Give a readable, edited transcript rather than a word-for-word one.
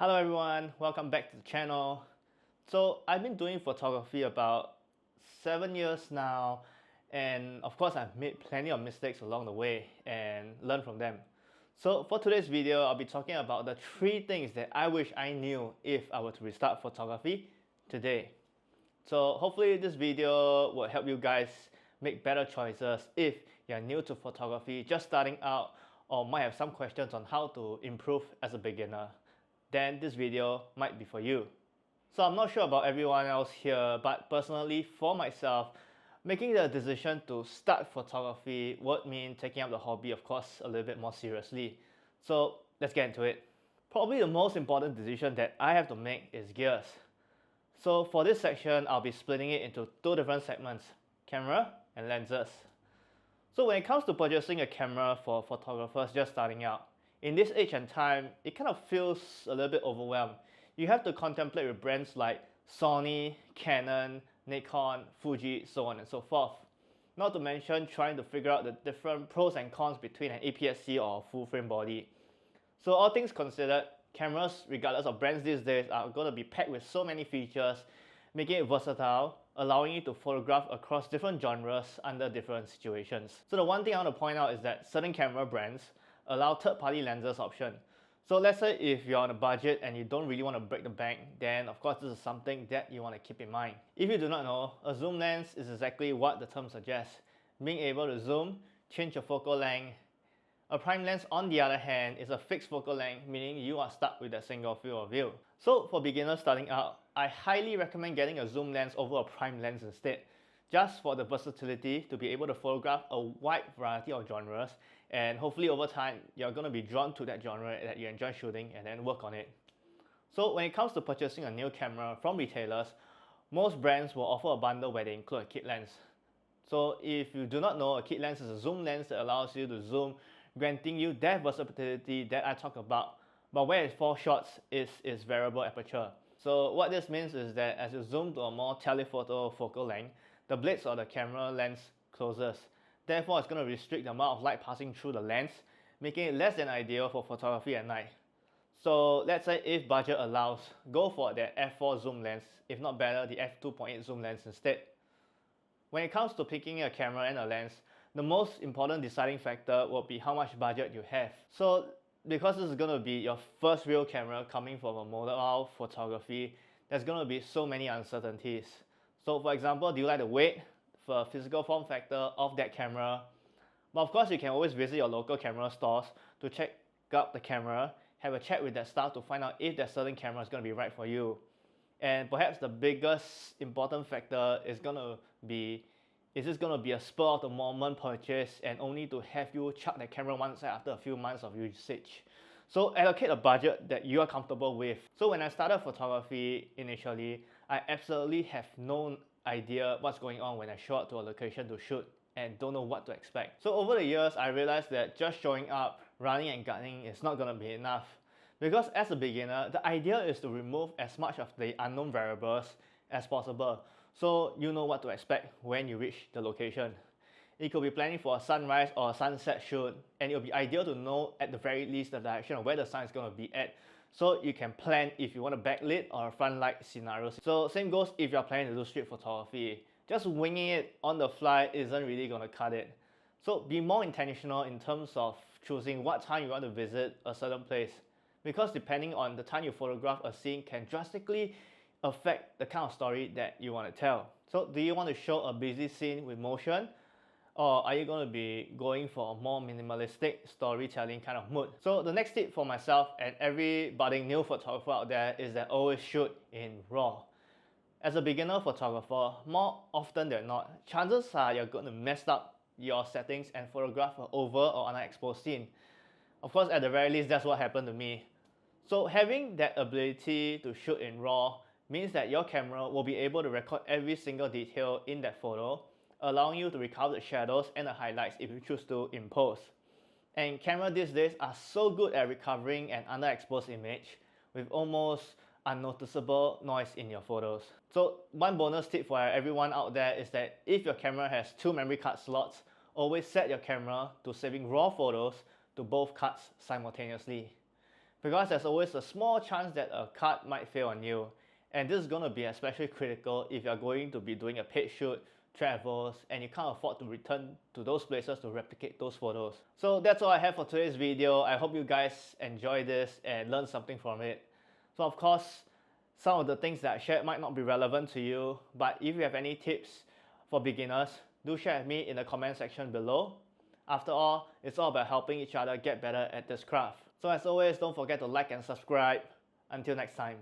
Hello everyone, welcome back to the channel. So I've been doing photography about 7 years now, and of course I've made plenty of mistakes along the way and learned from them. So for today's video, I'll be talking about the 3 things that I wish I knew if I were to restart photography today. So hopefully this video will help you guys make better choices if you're new to photography, just starting out, or might have some questions on how to improve as a beginner. Then this video might be for you. So I'm not sure about everyone else here, but personally for myself, making the decision to start photography would mean taking up the hobby, of course, a little bit more seriously. So let's get into it. Probably the most important decision that I have to make is gears. So for this section, I'll be splitting it into 2 different segments, camera and lenses. So when it comes to purchasing a camera for photographers just starting out, in this age and time, it kind of feels a little bit overwhelmed. You have to contemplate with brands like Sony, Canon, Nikon, Fuji, so on and so forth. Not to mention trying to figure out the different pros and cons between an APS-C or a full frame body. So all things considered, cameras, regardless of brands these days, are going to be packed with so many features, making it versatile, allowing you to photograph across different genres under different situations. So the one thing I want to point out is that certain camera brands allow third-party lenses option. So let's say if you're on a budget and you don't really want to break the bank, then of course this is something that you want to keep in mind. If you do not know, a zoom lens is exactly what the term suggests, being able to zoom, change your focal length. A prime lens, on the other hand, is a fixed focal length, meaning you are stuck with a single field of view. So for beginners starting out, I highly recommend getting a zoom lens over a prime lens instead, just for the versatility to be able to photograph a wide variety of genres, and hopefully over time you're going to be drawn to that genre that you enjoy shooting and then work on it. So when it comes to purchasing a new camera from retailers, most brands will offer a bundle where they include a kit lens. So if you do not know, a kit lens is a zoom lens that allows you to zoom, granting you that versatility that I talk about, but where it falls short is its variable aperture. So what this means is that as you zoom to a more telephoto focal length, the blades of the camera lens closes. Therefore, it's going to restrict the amount of light passing through the lens, making it less than ideal for photography at night. So let's say if budget allows, go for the F4 zoom lens, if not better, the F2.8 zoom lens instead. When it comes to picking a camera and a lens, the most important deciding factor will be how much budget you have. So because this is going to be your first real camera coming from a mobile photography, there's going to be so many uncertainties. So for example, do you like the weight, for physical form factor of that camera? But of course, you can always visit your local camera stores to check out the camera, have a chat with that staff to find out if that certain camera is going to be right for you. And perhaps the biggest important factor is going to be, is this going to be a spur of the moment purchase and only to have you chuck the camera one side after a few months of usage? So allocate a budget that you are comfortable with. So when I started photography initially, I absolutely have no idea what's going on when I show up to a location to shoot and don't know what to expect. So over the years, I realized that just showing up, running and gunning is not going to be enough. Because as a beginner, the idea is to remove as much of the unknown variables as possible, so you know what to expect when you reach the location. It could be planning for a sunrise or a sunset shoot, and it will be ideal to know at the very least the direction of where the sun is going to be at, so you can plan if you want a backlit or a front light scenarios. So same goes if you're planning to do street photography. Just winging it on the fly isn't really going to cut it. So be more intentional in terms of choosing what time you want to visit a certain place, because depending on the time you photograph a scene can drastically affect the kind of story that you want to tell. So do you want to show a busy scene with motion, or are you going to be going for a more minimalistic storytelling kind of mood? So the next tip for myself and every budding new photographer out there is that always shoot in RAW. As a beginner photographer, more often than not, chances are you're going to mess up your settings and photograph an over or underexposed scene. Of course, at the very least, that's what happened to me. So having that ability to shoot in RAW means that your camera will be able to record every single detail in that photo, allowing you to recover the shadows and the highlights if you choose to in post. And cameras these days are so good at recovering an underexposed image with almost unnoticeable noise in your photos. So one bonus tip for everyone out there is that if your camera has 2 memory card slots, always set your camera to saving RAW photos to both cards simultaneously. because there's always a small chance that a card might fail on you. And this is going to be especially critical if you're going to be doing a paid shoot, travels, and you can't afford to return to those places to replicate those photos. So that's all I have for today's video. I hope you guys enjoy this and learn something from it. So of course, some of the things that I shared might not be relevant to you, but if you have any tips for beginners, do share with me in the comment section below. After all, it's all about helping each other get better at this craft. So as always, don't forget to like and subscribe. Until next time.